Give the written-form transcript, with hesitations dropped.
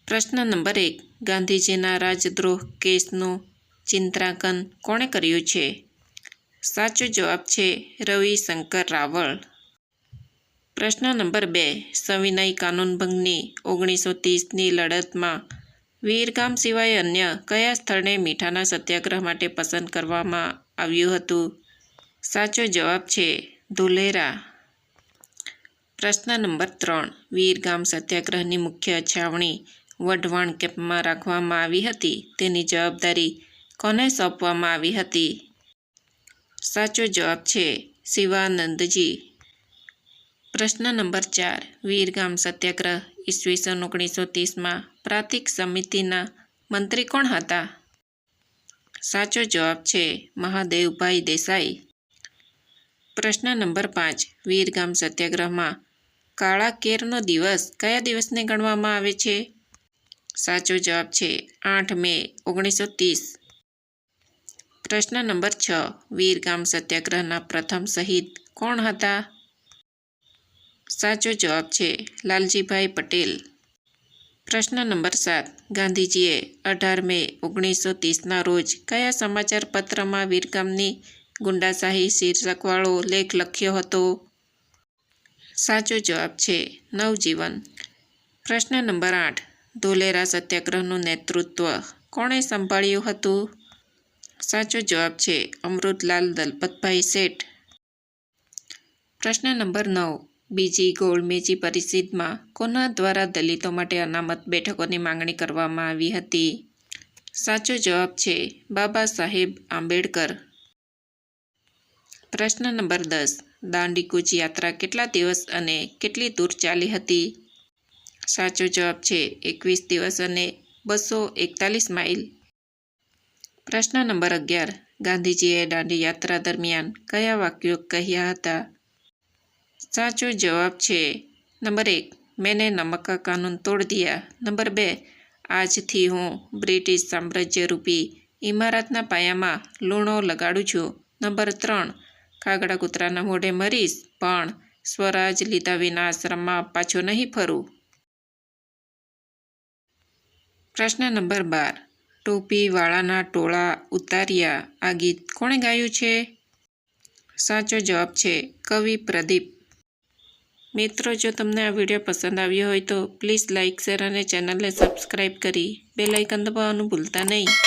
પ્રશ્ન નંબર 1. ગાંધીજીના રાજદ્રોહ કેસનું ચિત્રાંકન કોણે કર્યું છે? સાચો જવાબ છે રવિશંકર રાવળ. પ્રશ્ન નંબર 2. સવિનય કાનૂનભંગની 1930ની લડતમાં વિરગામ સિવાય અન્ય કયા સ્થળને મીઠાના સત્યાગ્રહ માટે પસંદ કરવામાં આવ્યું હતું? સાચો જવાબ છે ધુલેરા. પ્રશ્ન નંબર 3. વિરગામ સત્યાગ્રહની મુખ્ય છાવણી વઢવાણ કેમ્પમાં રાખવામાં આવી હતી. તેની જવાબદારી કોને સોંપવામાં આવી હતી? સાચો જવાબ છે શિવાનંદજી. પ્રશ્ન નંબર 4. વિરગામ સત્યાગ્રહ ઈસવીસન 1930માં પ્રાંતિક સમિતિના મંત્રી કોણ હતા? સાચો જવાબ છે મહાદેવભાઈ દેસાઈ. પ્રશ્ન નંબર 5. વિરગામ સત્યાગ્રહમાં કાળા કેરનો દિવસ કયા દિવસને ગણવામાં આવે છે? સાચો જવાબ છે 8 મે 1930. પ્રશ્ન નંબર 6. વિરગામ સત્યાગ્રહના પ્રથમ શહીદ કોણ હતા? સાચો જવાબ છે લાલજીભાઈ પટેલ. પ્રશ્ન નંબર 7. ગાંધીજીએ 18 મે 1930ના રોજ કયા સમાચાર પત્રમાં વિરગામની ગુંડાશાહી શીર્ષકવાળો લેખ લખ્યો હતો? સાચો જવાબ છે નવજીવન. પ્રશ્ન નંબર 8. ધુલેરા સત્યાગ્રહનું નેતૃત્વ કોણે સંભાળ્યું હતું? સાચો જવાબ છે અમૃતલાલ દલપતભાઈ શેઠ. પ્રશ્ન નંબર 9. બીજી ગોળમેજી પરિષદમાં કોના દ્વારા દલિતો માટે અનામત બેઠકોની માંગણી કરવામાં આવી હતી? સાચો જવાબ છે બાબા સાહેબ આંબેડકર. પ્રશ્ન નંબર 10. દાંડીકૂચ યાત્રા કેટલા દિવસ અને કેટલી દૂર ચાલી હતી? સાચો જવાબ છે 21 દિવસ અને 241 માઇલ. પ્રશ્ન નંબર 11. ગાંધીજીએ દાંડી યાત્રા દરમિયાન કયા વાક્યો કહ્યા હતા? સાચો જવાબ છે નંબર 1. મેને નમક કા કાનૂન તોડ દિયા. નંબર 2. આજથી હું બ્રિટિશ સામ્રાજ્ય રૂપી ઇમારતના પાયામાં લૂણો લગાડું છું. નંબર 3. કાગડા કૂતરાના મોઢે મરીશ પણ સ્વરાજ લીધા વિના આશ્રમમાં પાછો નહીં ફરું. પ્રશ્ન નંબર 12. ટોપીવાળાના ટોળા ઉતાર્યા આ ગીત કોણે ગાયું છે? સાચો જવાબ છે કવિ પ્રદીપ. મિત્રો, જો તમને આ વિડીયો પસંદ આવ્યો હોય તો પ્લીઝ લાઇક, શેર અને ચેનલને સબસ્ક્રાઈબ કરી બેલ આઇકન દબાવવાનું ભૂલતા નહીં.